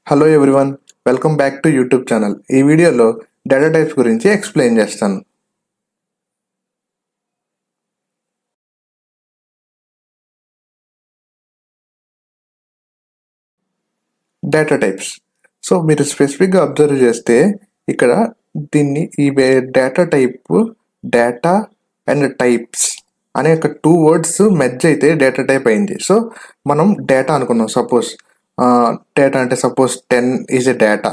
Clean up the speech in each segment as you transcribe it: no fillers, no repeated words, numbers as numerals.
Hello everyone, welcome back to YouTube channel. ఈ వీడియోలో data types గురించి ఎక్స్ప్లెయిన్ చేస్తాను. Data types. సో మీరు స్పెసిఫిక్గా అబ్జర్వ్ చేస్తే ఇక్కడ ఈ data type, data and types అనే ఒక 2 వర్డ్స్ మెర్జ్ అయితే డేటా టైప్ అయింది. సో మనం డేటా అనుకున్నాం. సపోజ్ డేటా అంటే suppose 10 is a data.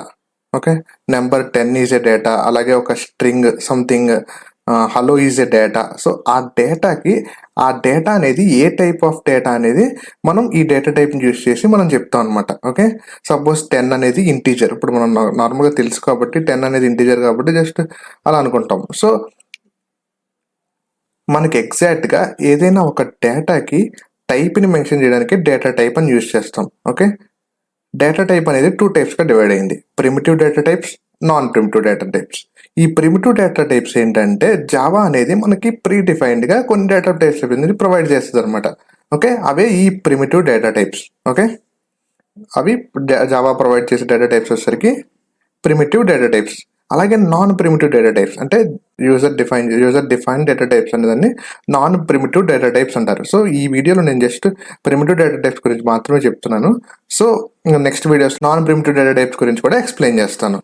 Okay, number 10 is a data. అలాగే ఒక string something hello is a data. So ఆ డేటా అనేది ఏ టైప్ ఆఫ్ డేటా అనేది మనం ఈ డేటా టైప్ని యూజ్ చేసి మనం చెప్తాం అనమాట. ఓకే, సపోజ్ 10 అనేది ఇంటీజర్. ఇప్పుడు మనం నార్మల్గా తెలుసు కాబట్టి 10 అనేది ఇంటీజర్ కాబట్టి జస్ట్ అలా అనుకుంటాం. సో మనకి ఎగ్జాక్ట్గా ఏదైనా ఒక డేటాకి టైప్ని మెన్షన్ చేయడానికి డేటా టైప్ అని యూజ్ చేస్తాం. ఓకే, డేటా టైప్ అనేది 2 టైప్స్గా డివైడ్ అయింది: primitive data types, non primitive data types. ఈ ప్రిమిటివ్ డేటా టైప్స్ ఏంటంటే జావా అనేది మనకి ప్రీ డిఫైన్డ్గా కొన్ని డేటా టైప్స్ అనేది ప్రొవైడ్ చేస్తుంది అనమాట. ఓకే, అవే ఈ ప్రిమిటివ్ డేటా టైప్స్. ఓకే, అవి జావా ప్రొవైడ్ చేసే డేటా టైప్స్ వచ్చేసరికి ప్రిమిటివ్ డేటా టైప్స్. అలాగే నాన్ ప్రిమిటివ్ డేటా టైప్స్ అంటే యూజర్ డిఫైన్ డేటా టైప్స్ అనేదాన్ని నాన్ ప్రిమిటివ్ డేటా టైప్స్ అంటారు. సో ఈ వీడియోలో నేను జస్ట్ ప్రిమిటివ్ డేటా టైప్స్ గురించి మాత్రమే చెప్తున్నాను. So next videos non primitive data types గురించి కూడా ఎక్స్ప్లెయిన్ చేస్తాను.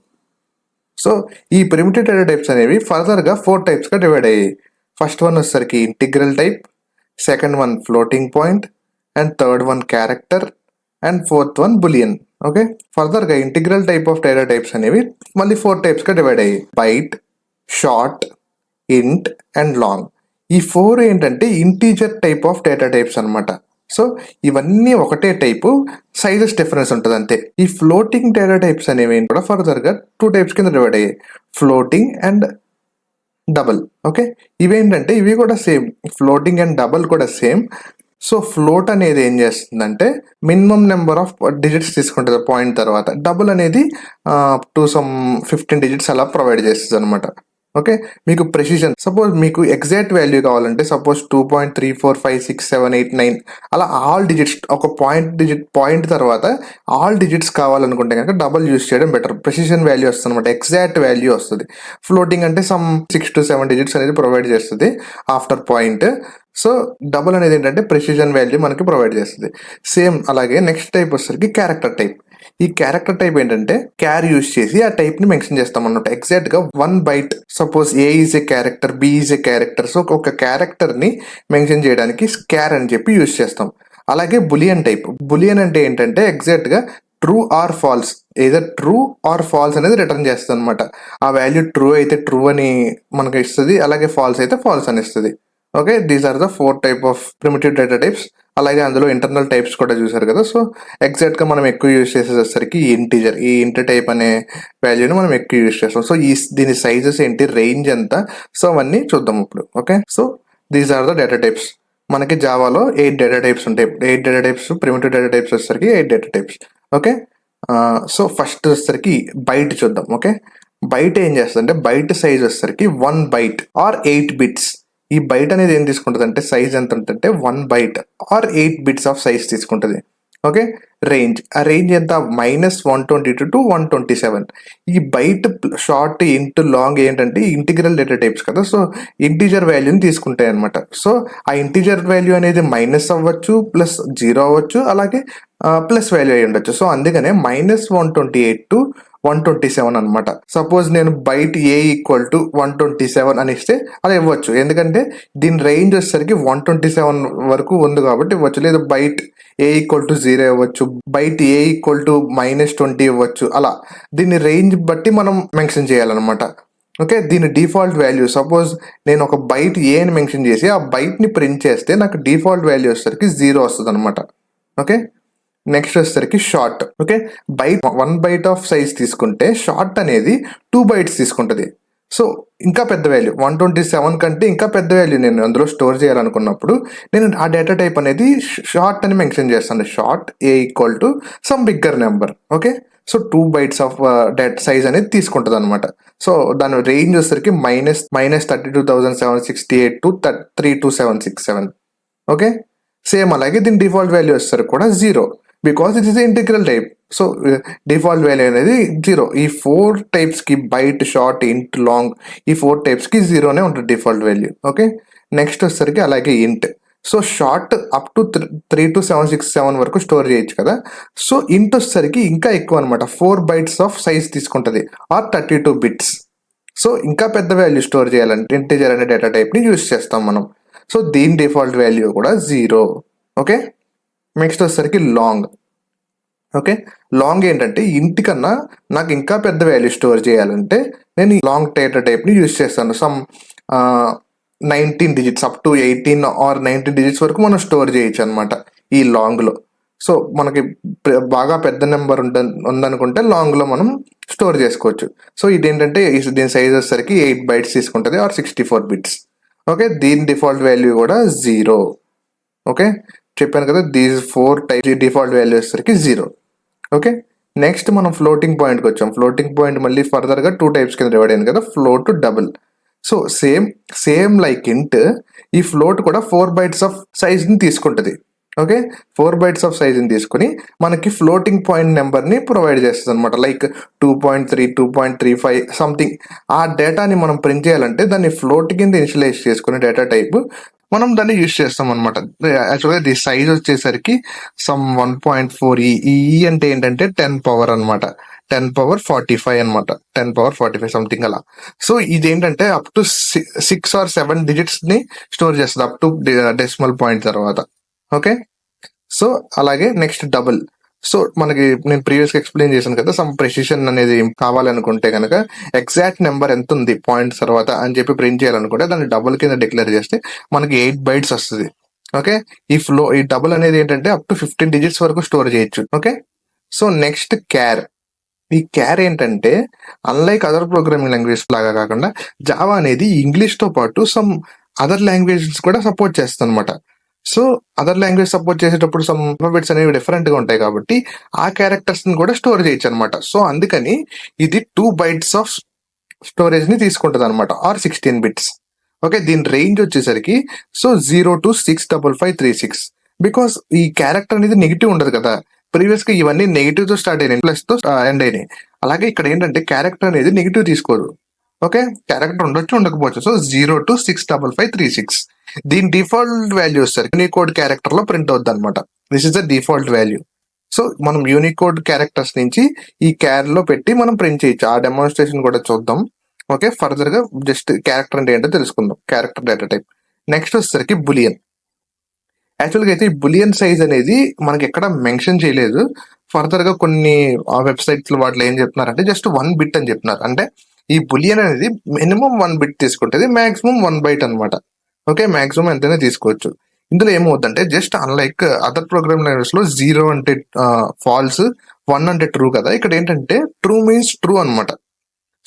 సో ఈ ప్రిమిటివ్ డేటా టైప్స్ అనేవి ఫర్దర్గా 4 టైప్స్గా డివైడ్ అయ్యాయి. ఫస్ట్ వన్ వచ్చేసరికి integral type, second one floating point, and third one character, and fourth one boolean. Okay, ఫర్దర్గా integral type of data types అనేవి మళ్ళీ 4 టైప్స్గా డివైడ్ అయ్యాయి: byte, short, int and long. ఈ 4 ఏంటంటే integer type of data types అనమాట. So ఇవన్నీ ఒకటే టైపు, సైజెస్ డిఫరెన్స్ ఉంటుంది అంతే. ఈ ఫ్లోటింగ్ డేటా టైప్స్ అనేవి కూడా ఫర్దర్గా 2 టైప్స్ కింద డివైడ్ అయ్యాయి: ఫ్లోటింగ్ అండ్ డబల్. ఓకే, ఇవేంటంటే ఇవి కూడా సేమ్, ఫ్లోటింగ్ అండ్ డబల్ కూడా సేమ్. సో ఫ్లోట్ అనేది ఏం చేస్తుందంటే మినిమం నెంబర్ ఆఫ్ డిజిట్స్ తీసుకుంటుంది పాయింట్ తర్వాత. డబుల్ అనేది 15 డిజిట్స్ అలా ప్రొవైడ్ చేస్తుంది అనమాట. ఓకే, మీకు ప్రెసిషన్, సపోజ్ మీకు ఎగ్జాక్ట్ వాల్యూ కావాలంటే సపోజ్ 2.345678 9 అలా ఆల్ డిజిట్స్, ఒక పాయింట్ తర్వాత ఆల్ డిజిట్స్ కావాలనుకుంటే కనుక డబల్ యూస్ చేయడం బెటర్. ప్రెసిషన్ వాల్యూ వస్తుంది అనమాట, ఎగ్జాక్ట్ వాల్యూ వస్తుంది. ఫ్లోటింగ్ అంటే సమ్ 6 to 7 డిజిట్స్ అనేది ప్రొవైడ్ చేస్తుంది ఆఫ్టర్ పాయింట్. సో డబుల్ అనేది ఏంటంటే ప్రెసిషన్ వాల్యూ మనకి ప్రొవైడ్ చేస్తుంది. సేమ్ అలాగే నెక్స్ట్ టైప్ వచ్చేసరికి క్యారెక్టర్ టైప్. ఈ క్యారెక్టర్ టైప్ ఏంటంటే క్యార్ యూజ్ చేసి ఆ టైప్ ని మెన్షన్ చేస్తాం అన్నమాట. ఎగ్జాక్ట్ గా 1 byte, suppose A is a character, B is a character. So ఒక క్యారెక్టర్ ని మెన్షన్ చేయడానికి క్యార్ అని చెప్పి యూజ్ చేస్తాం. అలాగే బులియన్ టైప్. బులియన్ అంటే ఏంటంటే ఎగ్జాక్ట్ గా true or false, either true or false అనేది రిటర్న్ చేస్తుంది అనమాట. ఆ వాల్యూ ట్రూ అయితే ట్రూ అని మనకు ఇస్తుంది, అలాగే ఫాల్స్ అయితే ఫాల్స్ అని ఇస్తుంది. Okay, these are the 4 type of primitive data types. అలాగే అందులో ఇంటర్నల్ టైప్స్ కూడా చూసారు కదా. సో ఎగ్జాక్ట్గా మనం ఎక్కువ యూజ్ చేసేసరికి ఇంటీజర్, ఈ ఇంట్ టైప్ అనే వాల్యూని మనం ఎక్కువ యూజ్ చేస్తాం. సో దీని సైజెస్ ఏంటి, రేంజ్ ఎంత, సో అవన్నీ చూద్దాం ఇప్పుడు. Okay, so these are the data types. మనకి జావాలో 8 డేటా టైప్స్ ఉంటాయి. 8 data types, primitive data types వచ్చేసరికి 8 data types. Okay, so first వచ్చేసరికి బైట్ చూద్దాం. ఓకే, బైట్ ఏం చేస్తుందంటే బైట్ సైజ్ వచ్చేసరికి 1 బైట్ ఆర్ 8 బిట్స్. ఈ బైట్ అనేది ఏం తీసుకుంటుంది అంటే సైజ్ ఎంత ఉంటుందంటే 1 byte or 8 bits of size తీసుకుంటుంది. ఓకే, రేంజ్, ఆ రేంజ్ ఎంత, -122 to 127. ఈ బైట్, షార్ట్, ఇంట్, లాంగ్ ఏంటంటే ఇంటిగ్రల్ డేటా టైప్స్ కదా. సో ఇంటీజర్ వాల్యూని తీసుకుంటాయి అనమాట. సో ఆ ఇంటీజర్ వాల్యూ అనేది మైనస్ అవ్వచ్చు, ప్లస్ 0 అవ్వచ్చు, అలాగే ప్లస్ వాల్యూ అయ్యి ఉండొచ్చు. సో అందుకనే -128 to 127 అనమాట. సపోజ్ నేను బైట్ ఏ ఈక్వల్ టు 127 అని ఇస్తే అది ఇవ్వచ్చు, ఎందుకంటే దీని రేంజ్ వచ్చేసరికి 127 వరకు ఉంది కాబట్టి ఇవ్వచ్చు. లేదు బైట్ ఏ ఈక్వల్ టు 0 ఇవ్వచ్చు, బైట్ ఏ ఈక్వల్ టు -20 ఇవ్వచ్చు. అలా దీని రేంజ్ బట్టి మనం మెన్షన్ చేయాలన్నమాట. ఓకే, దీని డిఫాల్ట్ వాల్యూ, సపోజ్ నేను ఒక బైట్ ఏ అని మెన్షన్ చేసి ఆ బైట్ని ప్రింట్ చేస్తే నాకు డిఫాల్ట్ వాల్యూ వచ్చేసరికి 0 వస్తుంది అనమాట. ఓకే, నెక్స్ట్ వచ్చేసరికి short. Okay, 1 byte of size తీసుకుంటే షార్ట్ అనేది 2 బైట్స్ తీసుకుంటుంది. సో ఇంకా పెద్ద వాల్యూ 127 కంటే ఇంకా పెద్ద వాల్యూ నేను అందులో స్టోర్ చేయాలనుకున్నప్పుడు నేను ఆ డేటా టైప్ అనేది షార్ట్ అని మెన్షన్ చేస్తాను. Short A equal to some bigger number. Okay, so 2 bytes of data size అనేది తీసుకుంటుంది అనమాట. సో దాని రేంజ్ వచ్చేసరికి -32,768 to 32767. ఓకే, సేమ్ అలాగే దీని డిఫాల్ట్ వాల్యూ వచ్చేసరికి కూడా 0, because it is integral type. So default value అనేది 0. ఈ 4 టైప్స్కి బైట్, షార్ట్, ఇంట్, లాంగ్, ఈ 4 టైప్స్కి 0నే ఉంటుంది డిఫాల్ట్ వాల్యూ. ఓకే, నెక్స్ట్ వచ్చేసరికి అలాగే ఇంట్. So short up to 3 to 767 వరకు స్టోర్ చేయొచ్చు కదా. సో ఇంట్ వచ్చేసరికి ఇంకా ఎక్కువ అనమాట, 4 bytes ఆఫ్ సైజ్ తీసుకుంటుంది, ఆర్ 32 bits. సో ఇంకా పెద్ద వాల్యూ స్టోర్ చేయాలంటే ఇంటిజర్ అనే డేటా టైప్ని యూజ్ చేస్తాం మనం. సో దీని డిఫాల్ట్ వాల్యూ కూడా 0. ఓకే, నెక్స్ట్ వచ్చేసరికి లాంగ్. ఓకే, లాంగ్ ఏంటంటే ఇంటికన్నా నాకు ఇంకా పెద్ద వాల్యూ స్టోర్ చేయాలంటే నేను లాంగ్ డేటా టైప్ని యూజ్ చేస్తాను. Some 19 digits up to 18 or 19 digits వరకు మనం స్టోర్ చేయొచ్చు అనమాట ఈ లాంగ్లో. సో మనకి బాగా పెద్ద నెంబర్ ఉందనుకుంటే లాంగ్లో మనం స్టోర్ చేసుకోవచ్చు. సో ఇదేంటంటే దీని సైజ్ వచ్చేసరికి 8 bytes తీసుకుంటుంది, ఆర్ 64 bits. ఓకే, దీని డిఫాల్ట్ వాల్యూ కూడా 0. ఓకే, చెప్పాను కదా, దీస్ 4 టైప్స్ డిఫాల్ట్ వాల్యూ వచ్చేసరికి 0. ఓకే, నెక్స్ట్ మనం ఫ్లోటింగ్ పాయింట్కి వచ్చాం. ఫ్లోటింగ్ పాయింట్ మళ్ళీ ఫర్దర్గా 2 types కింద డివైడ్ అయింది కదా, float, double. So same like ఇంట్, ఈ ఫ్లోట్ కూడా 4 bytes ఆఫ్ సైజ్ని తీసుకుంటుంది. ఓకే, 4 bytes ఆఫ్ సైజ్ని తీసుకుని మనకి ఫ్లోటింగ్ పాయింట్ నెంబర్ని ప్రొవైడ్ చేస్తుంది అనమాట. Like 2.3, 2.35 something. ఆ డేటాని మనం ప్రింట్ చేయాలంటే దాన్ని ఫ్లోట్ కింద ఇనిషియలైజ్ చేసుకుని డేటా టైప్ మనం దాన్ని యూజ్ చేస్తాం అనమాట. యాక్చువల్గా ది సైజ్ వచ్చేసరికి సమ్ 1.4. ఈ అంటే ఏంటంటే 10 power అనమాట, 10 power 45 అనమాట, 10 power 45 సంథింగ్ అలా. సో ఇదేంటంటే అప్ టు 6 or 7 digits ని స్టోర్ చేస్తుంది అప్ టు డెసిమల్ పాయింట్ తర్వాత. ఓకే, సో అలాగే నెక్స్ట్ డబుల్. సో మనకి నేను ప్రీవియస్గా ఎక్స్ప్లెయిన్ చేశాను కదా, సమ్ ప్రెసిషన్ అనేది కావాలనుకుంటే కనుక ఎగ్జాక్ట్ నెంబర్ ఎంత ఉంది పాయింట్స్ తర్వాత అని చెప్పి ప్రింట్ చేయాలనుకుంటే దాన్ని డబుల్ కింద డిక్లేర్ చేస్తే మనకి 8 bytes వస్తుంది. ఓకే, ఈ డబుల్ అనేది ఏంటంటే అప్ టు 15 digits వరకు స్టోర్ చేయొచ్చు. Okay, so next char. ఈ క్యార్ ఏంటంటే అన్లైక్ అదర్ ప్రోగ్రామింగ్ లాంగ్వేజ్ లాగా కాకుండా జావా అనేది ఇంగ్లీష్తో పాటు సమ్ అదర్ లాంగ్వేజెస్ కూడా సపోర్ట్ చేస్తుంది అనమాట. సో అదర్ లాంగ్వేజ్ సపోర్ట్ చేసేటప్పుడు సమ్ ఆల్ఫాబెట్స్ అనేవి డిఫరెంట్ గా ఉంటాయి కాబట్టి ఆ క్యారెక్టర్స్ ని కూడా స్టోర్ చేయొచ్చు అనమాట. సో అందుకని ఇది 2 bytes ఆఫ్ స్టోరేజ్ ని తీసుకుంటుంది అనమాట, ఆర్ 16 bits. ఓకే, దీని రేంజ్ వచ్చేసరికి సో 0 to 65536. బికాస్ ఈ క్యారెక్టర్ అనేది నెగిటివ్ ఉండదు కదా, ప్రీవియస్ గా ఇవన్నీ నెగిటివ్ తో స్టార్ట్ అయినాయి, ప్లస్ తో ఎండ్ అయినాయి. అలాగే ఇక్కడ ఏంటంటే క్యారెక్టర్ అనేది నెగిటివ్ తీసుకోదు. ఓకే, క్యారెక్టర్ ఉండొచ్చు, ఉండకపోవచ్చు. So 0 to 65536. దీని డిఫాల్ట్ వాల్యూ వస్తారు యూనికోడ్ క్యారెక్టర్ లో ప్రింట్ అవుద్ది అనమాట. This is the default value. So మనం యూనికోడ్ క్యారెక్టర్స్ నుంచి ఈ క్యార్ లో పెట్టి మనం ప్రింట్ చేయొచ్చు. ఆ డెమాన్స్ట్రేషన్ కూడా చూద్దాం. ఓకే, ఫర్దర్ గా జస్ట్ క్యారెక్టర్ అంటే ఏంటో తెలుసుకుందాం, క్యారెక్టర్ డేటా టైప్. నెక్స్ట్ వచ్చేసరికి బులియన్. యాక్చువల్గా అయితే ఈ బులియన్ సైజ్ అనేది మనకి ఎక్కడ మెన్షన్ చేయలేదు. ఫర్దర్ గా కొన్ని వెబ్సైట్స్ వాటిలో ఏం చెప్తున్నారంటే జస్ట్ 1 bit అని చెప్తున్నారు. అంటే ఈ బులియన్ అనేది మినిమం 1 bit తీసుకుంటుంది, మాక్సిమం 1 byte అనమాట. ఓకే, మాక్సిమం ఎంతైనా తీసుకోవచ్చు. ఇందులో ఏమవుతుందంటే just unlike other program language లో 0 అంటే ఫాల్స్, 1 అంటే ట్రూ కదా, ఇక్కడ ఏంటంటే ట్రూ మీన్స్ ట్రూ అనమాట.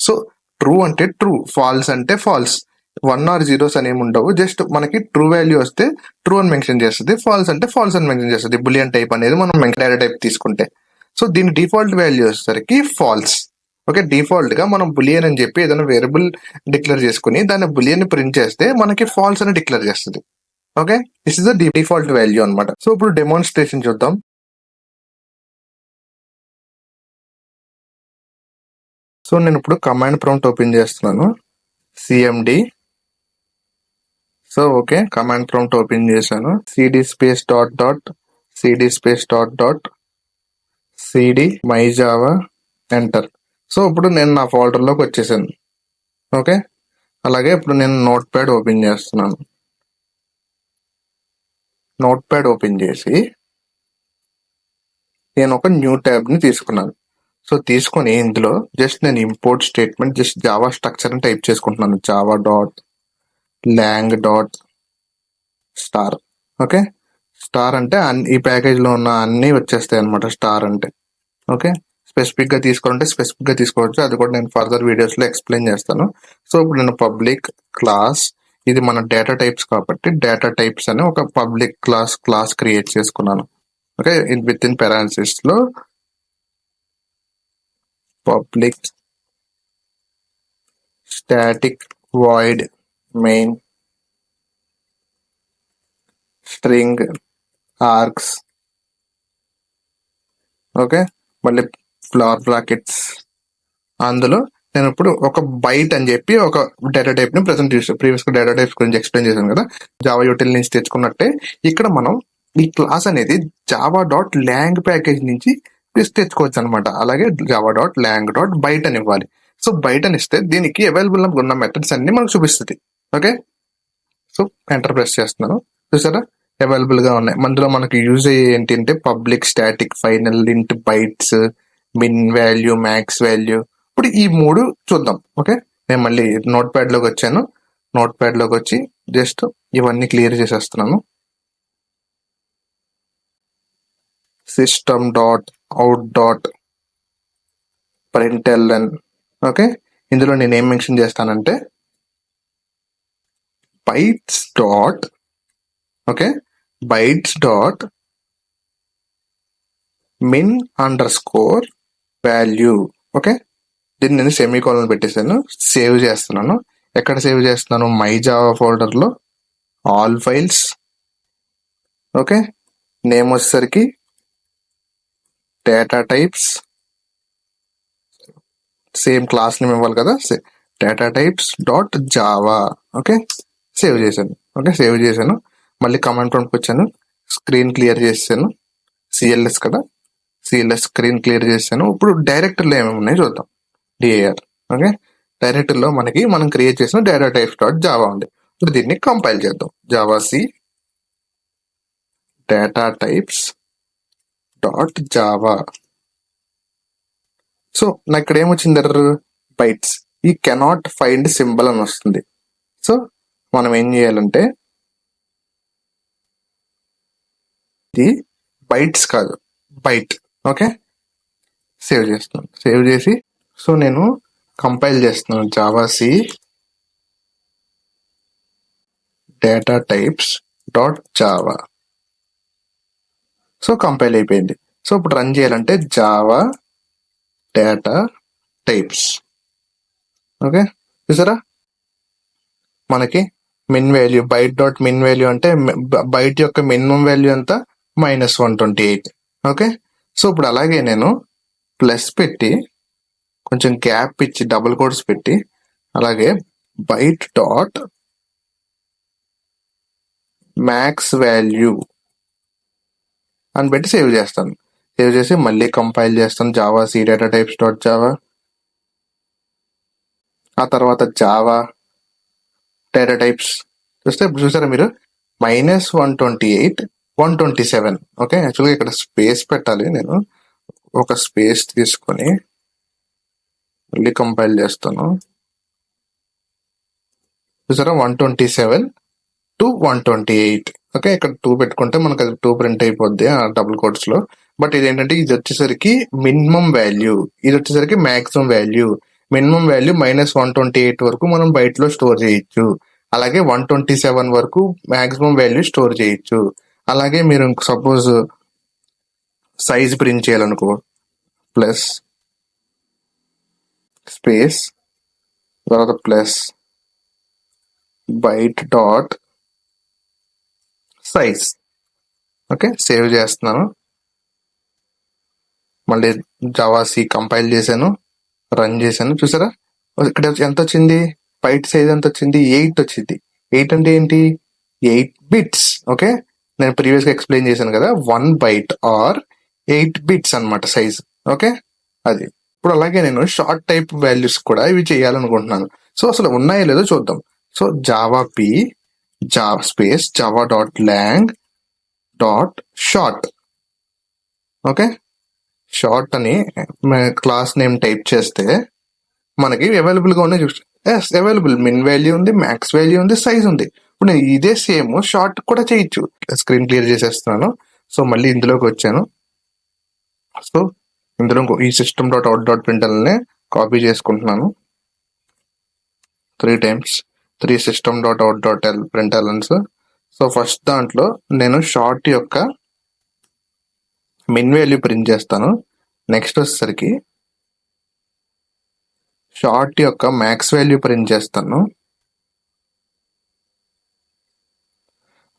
సో ట్రూ అంటే ట్రూ, ఫాల్స్ అంటే ఫాల్స్, 1 or 0s అనేవి ఉండవు. జస్ట్ మనకి ట్రూ వాల్యూ వస్తే ట్రూ అని మెన్షన్ చేస్తుంది, ఫాల్స్ అంటే ఫాల్స్ అని మెన్షన్ చేస్తుంది. బులియన్ టైప్ అనేది మనం డేటా టైప్ తీసుకుంటే. సో దీని డిఫాల్ట్ వాల్యూ వచ్చేసరికి ఫాల్స్. ఓకే, డిఫాల్ట్ గా మనం బులియన్ అని చెప్పి ఏదైనా వేరియబుల్ డిక్లేర్ చేసుకుని దాన్ని బులియన్ ని ప్రింట్ చేస్తే మనకి ఫాల్స్ అని డిక్లేర్ చేస్తుంది. Okay, this is the default value అనమాట. సో ఇప్పుడు డెమాన్స్ట్రేషన్ చూద్దాం. సో నేను ఇప్పుడు కమాండ్ ప్రాంప్ట్ ఓపెన్ చేస్తున్నాను, CMD. So okay, command prompt open చేశాను, CD space dot dot CD space dot dot CD my Java, enter. So ఇప్పుడు నేను నా ఫోల్డర్లోకి వచ్చేసాను. ఓకే, అలాగే ఇప్పుడు నేను నోట్ ప్యాడ్ ఓపెన్ చేస్తున్నాను. నోట్ ప్యాడ్ ఓపెన్ చేసి నేను ఒక న్యూ ట్యాబ్ని తీసుకున్నాను. సో తీసుకొని ఇందులో జస్ట్ నేను import statement just Java structure అని టైప్ చేసుకుంటున్నాను, Java dot lang dot star. Okay, star అంటే ఈ ప్యాకేజ్లో ఉన్న అన్నీ వచ్చేస్తాయి అనమాట స్టార్ అంటే. ఓకే, స్పెసిఫిక్ గా తీసుకోవాలంటే స్పెసిఫిక్ గా తీసుకోవచ్చు, అది కూడా నేను ఫర్దర్ వీడియోస్ లో ఎక్స్ప్లెయిన్ చేస్తాను. సో ఇప్పుడు నేను పబ్లిక్ క్లాస్, ఇది మన డేటా టైప్స్ కాబట్టి డేటా టైప్స్ అని ఒక పబ్లిక్ క్లాస్ క్రియేట్ చేసుకున్నాను. ఓకే, విత్ ఇన్ పెరాన్సిస్ లో public static void main string arcs. Okay, మళ్ళీ ఫ్లవర్ బ్రాకెట్స్. అందులో నేను ఇప్పుడు ఒక బైట్ అని చెప్పి ఒక డేటా టైప్ ని ప్రెసెంట్ చేసాను. ప్రీవియస్ గా డేటా టైప్స్ గురించి ఎక్స్ప్లెయిన్ చేశాను కదా, జావా యూటిల్ నుంచి తెచ్చుకున్నట్టే ఇక్కడ మనం ఈ క్లాస్ అనేది జావా డాట్ ల్యాంగ్ ప్యాకేజ్ నుంచి తెచ్చుకోవచ్చు అనమాట. అలాగే Java dot lang dot byte అని ఇవ్వాలి. సో బైట్ అని ఇస్తే దీనికి అవైలబుల్ ఉన్న మెథడ్స్ అన్ని మనకు చూపిస్తుంది. ఓకే, సో ఎంటర్ ప్రెస్ చేస్తున్నాను. చూసారా అవైలబుల్ గా ఉన్నాయి. అందులో మనకి యూజ్ అయ్యే ఏంటంటే పబ్లిక్, స్టాటిక్, ఫైనల్, ఇంట్, బైట్స్, మిన్ వాల్యూ, మ్యాక్స్ వాల్యూ. ఇప్పుడు ఈ 3 చూద్దాం. ఓకే, నేను మళ్ళీ నోట్ ప్యాడ్ లోకి వచ్చాను. నోట్ ప్యాడ్ లోకి వచ్చి జస్ట్ ఇవన్నీ క్లియర్ చేసేస్తున్నాను. System dot out dot println. Okay, ఇందులో నేను ఏం మెన్షన్ చేస్తానంటే bytes dot, okay, bytes dot min under score value. Okay, దీన్ని నేను సెమీకోలన్ పెట్టేసాను. సేవ్ చేస్తున్నాను. ఎక్కడ సేవ్ చేస్తున్నాను? మై జావా ఫోల్డర్ లో ఆల్ ఫైల్స్. ఓకే, నేమ్ వచ్చేసరికి data types, same class name ఇవ్వాలి కదా, data types dot Java. Okay, save చేశాను. ఓకే, సేవ్ చేశాను. మళ్ళీ కమాండ్ ప్రాంప్ట్కి వచ్చాను. స్క్రీన్ క్లియర్ చేశాను. సిఎల్ఎస్ కదా, సిఎల్ఎస్ స్క్రీన్ క్లియర్ చేశాను. ఇప్పుడు డైరెక్టర్లో ఏమేమి ఉన్నాయి చూద్దాం. డిఏఆర్. ఓకే, డైరెక్టర్లో మనం క్రియేట్ చేసిన డేటా టైప్స్ డాట్ జావా ఉంది. ఇప్పుడు దీన్ని కంపైల్ చేద్దాం. Javac data types dot Java. So నాకు ఇక్కడ ఏమొచ్చింది ఎర్రర్? బైట్స్. ఈ కెనాట్ ఫైండ్ సింబల్ అని వస్తుంది. సో మనం ఏం చేయాలంటే ఇది బైట్స్ కాదు, బైట్. ఓకే, సేవ్ చేస్తున్నాను. సేవ్ చేసి సో నేను కంపైల్ చేస్తున్నాను. Javac data types dot Java. So compile అయిపోయింది. సో ఇప్పుడు రన్ చేయాలంటే జావా డేటా టైప్స్. ఓకే, చూసారా మనకి min value, byte dot min value అంటే బైట్ యొక్క మినిమం వాల్యూ ఎంత? -128. ఓకే, సో ఇప్పుడు అలాగే నేను ప్లస్ పెట్టి కొంచెం గ్యాప్ ఇచ్చి డబుల్ కోట్స్ పెట్టి అలాగే బైట్ డాట్ మ్యాక్స్ వాల్యూ అని పెట్టి సేవ్ చేస్తాను. సేవ్ చేసి మళ్ళీ కంపైల్ చేస్తాను. Javac data types dot Java. ఆ తర్వాత జావా డేటా టైప్స్ చూస్తే ఇప్పుడు చూసారా మీరు -128, 127. ఓకే, యాక్చువల్గా ఇక్కడ స్పేస్ పెట్టాలి. నేను ఒక స్పేస్ తీసుకొని మళ్ళీ కంపైల్ చేస్తాను. చూసారా 127 to 128. ఓకే, ఇక్కడ 2 పెట్టుకుంటే మనకు అది 2 ప్రింట్ అయిపోద్ది ఆ డబుల్ కోట్స్ లో. బట్ ఇదేంటంటే ఇది వచ్చేసరికి మినిమం వాల్యూ, ఇది వచ్చేసరికి మాక్సిమం వాల్యూ. మినిమం వాల్యూ -128 వరకు మనం బైట్ లో స్టోర్ చేయొచ్చు. అలాగే 127 వరకు మాక్సిమం వాల్యూ స్టోర్ చేయొచ్చు. అలాగే మీరు సపోజ్ సైజ్ ప్రింట్ చేయాలనుకో, ప్లస్ స్పేస్ తర్వాత plus byte dot size. Okay, save చేస్తున్నాను. మళ్ళీ జావా సి కంపైల్ చేశాను, రన్ చేశాను. చూసారా ఇక్కడ ఎంత వచ్చింది? బైట్ సైజ్ ఎంత వచ్చింది? 8 వచ్చింది. 8 అంటే ఏంటి? 8 బిట్స్. ఓకే, నేను ప్రీవియస్ గా ఎక్స్ప్లెయిన్ చేశాను కదా, 1 బైట్ ఆర్ 8 బిట్స్ అన్నమాట సైజ్. ఓకే, అది. ఇప్పుడు అలాగే నేను షార్ట్ టైప్ వాల్యూస్ కూడా ఇవి చేయాలనుకుంటున్నాను. సో అసలు ఉన్నాయో లేదో చూద్దాం. So Java P Java space Java dot lang dot short. Okay, short అని క్లాస్ నేమ్ టైప్ చేస్తే మనకి అవైలబుల్ గా ఉన్నాయి. చూస్తే అవైలబుల్ మిన్ వాల్యూ ఉంది, మ్యాక్స్ వాల్యూ ఉంది, సైజ్ ఉంది. ఇప్పుడు నేను ఇదే సేమ్ షార్ట్ కూడా చేయొచ్చు. స్క్రీన్ క్లియర్ చేసేస్తున్నాను. సో మళ్ళీ ఇందులోకి వచ్చాను. సో ఇందులో ఈ సిస్టమ్ డాట్ అవుట్ డాట్ ప్రింట్ఎల్ని కాపీ చేసుకుంటున్నాను 3 times. 3 system dot out dot printlns. So first దాంట్లో నేను షార్ట్ యొక్క మిన్ వాల్యూ ప్రింట్ చేస్తాను. నెక్స్ట్ వచ్చేసరికి షార్ట్ యొక్క మ్యాక్స్ వాల్యూ ప్రింట్ చేస్తాను.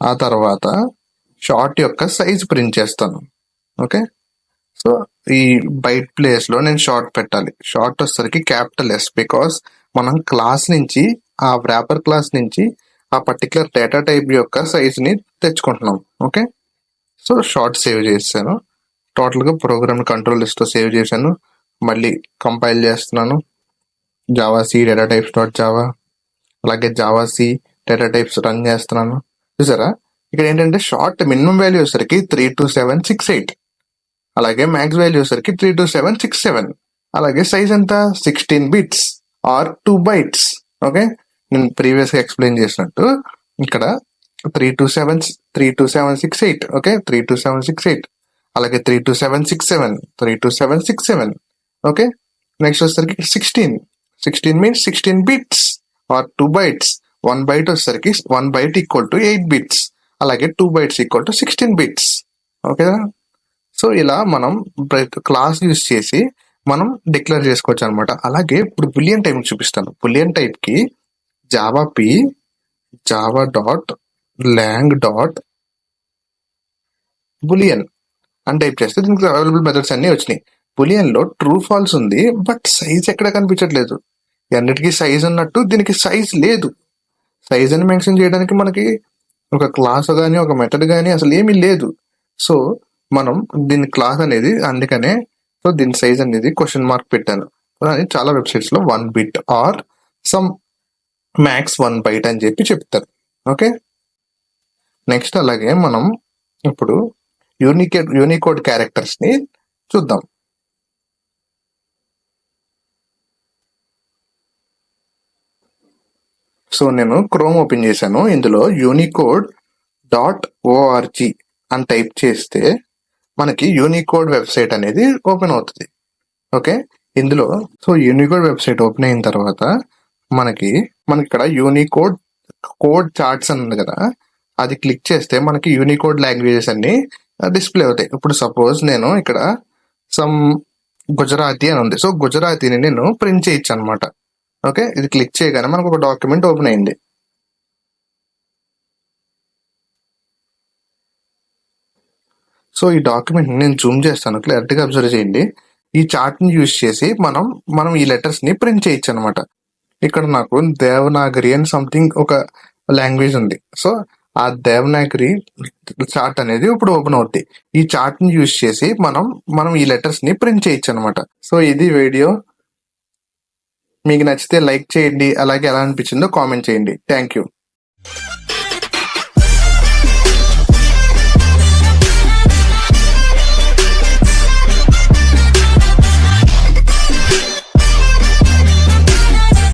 ఆ తర్వాత షార్ట్ యొక్క సైజ్ ప్రింట్ చేస్తాను. ఓకే, సో ఈ బైట్ ప్లేస్ లో నేను షార్ట్ పెట్టాలి. షార్ట్ వచ్చేసరికి క్యాపిటల్ ఎస్, బికాస్ మనం క్లాస్ నుంచి ఆ వ్రాపర్ క్లాస్ నుంచి ఆ పర్టికులర్ డేటా టైప్ యొక్క సైజ్ ని తెచ్చుకుంటున్నాం. ఓకే, సో షార్ట్ సేవ్ చేశాను. టోటల్ గా ప్రోగ్రామ్ కంట్రోల్ లిస్ట్ లో సేవ్ చేశాను. మళ్ళీ కంపైల్ చేస్తున్నాను. Javac data types dot Java, అలాగే javac data types run చేస్తున్నాను. చూసారా, ఇక్కడ ఏంటంటే షార్ట్ మినిమం వాల్యూ వచ్చేసరికి 32768, అలాగే మ్యాక్స్ వాల్యూ వచ్చేసరికి 32767, అలాగే సైజ్ ఎంత 16 బిట్స్ ఆర్ 2 bytes. ఓకే, నేను ప్రీవియస్ గా ఎక్స్ప్లెయిన్ చేసినట్టు ఇక్కడ 32768, ఓకే, 32768, అలాగే 32767, ఓకే. నెక్స్ట్ వచ్చేసరికి 16 means 16 bits are 2 bytes. 1 byte వచ్చేసరికి 1 byte ఈక్వల్ టు 8 bits, అలాగే 2 bytes ఈక్వల్ టు 16 bits. ఓకేనా? సో ఇలా మనం క్లాస్ యూజ్ చేసి మనం డిక్లేర్ చేసుకోవచ్చు అనమాట. అలాగే ఇప్పుడు బులియన్ టైప్ చూపిస్తాను. బులియన్ టైప్ కి javap Java dot lang dot boolean అని టైప్ చేస్తే దీనికి అవైలబుల్ మెథడ్స్ అన్ని వచ్చినాయి. బులియన్ లో ట్రూ ఫాల్స్ ఉంది, బట్ సైజ్ ఎక్కడ కనిపించట్లేదు. అన్నిటికీ సైజ్ ఉన్నట్టు దీనికి సైజ్ లేదు. సైజ్ అని మెన్షన్ చేయడానికి మనకి ఒక క్లాస్ కానీ ఒక మెథడ్ కానీ అసలు ఏమీ లేదు. సో మనం దీని క్లాస్ అనేది, అందుకనే సో దీని సైజ్ అనేది క్వశ్చన్ మార్క్ పెట్టాను. చాలా వెబ్సైట్స్ లో 1 bit or sum max 1 byte అని చెప్పి చెప్తారు. ఓకే, నెక్స్ట్ అలాగే మనం ఇప్పుడు యూనికోడ్ క్యారెక్టర్స్ ని చూద్దాం. సో నేను క్రోమ్ ఓపెన్ చేశాను. ఇందులో unicode.org అని టైప్ చేస్తే మనకి యూనికోడ్ వెబ్సైట్ అనేది ఓపెన్ అవుతుంది. ఓకే, ఇందులో సో యూనికోడ్ వెబ్సైట్ ఓపెన్ అయిన తర్వాత మనకి ఇక్కడ యూనికోడ్ కోడ్ చార్ట్స్ అని ఉంది కదా, అది క్లిక్ చేస్తే మనకి యూనికోడ్ లాంగ్వేజెస్ అన్ని డిస్ప్లే అవుతాయి. ఇప్పుడు సపోజ్ నేను ఇక్కడ సమ్ గుజరాతీ అని ఉంది. సో గుజరాతీని నేను ప్రింట్ చేయొచ్చు అనమాట. ఓకే, ఇది క్లిక్ చేయగానే మనకు ఒక డాక్యుమెంట్ ఓపెన్ అయింది. సో ఈ డాక్యుమెంట్ నేను జూమ్ చేస్తాను, క్లియర్ గా అబ్జర్వ్ చేయండి. ఈ చార్ట్ ని యూజ్ చేసి మనం ఈ లెటర్స్ ని ప్రింట్ చేయొచ్చు అనమాట. ఇక్కడ నాకు దేవనాగరి అని సంథింగ్ ఒక లాంగ్వేజ్ ఉంది. సో ఆ దేవనాగరి చార్ట్ అనేది ఇప్పుడు ఓపెన్ అవుద్ది. ఈ చార్ట్ ని యూజ్ చేసి మనం ఈ లెటర్స్ ని ప్రింట్ చేయొచ్చు అనమాట. సో ఇది వీడియో. మీకు నచ్చితే లైక్ చేయండి, అలాగే ఎలా అనిపించిందో కామెంట్ చేయండి. Thank you.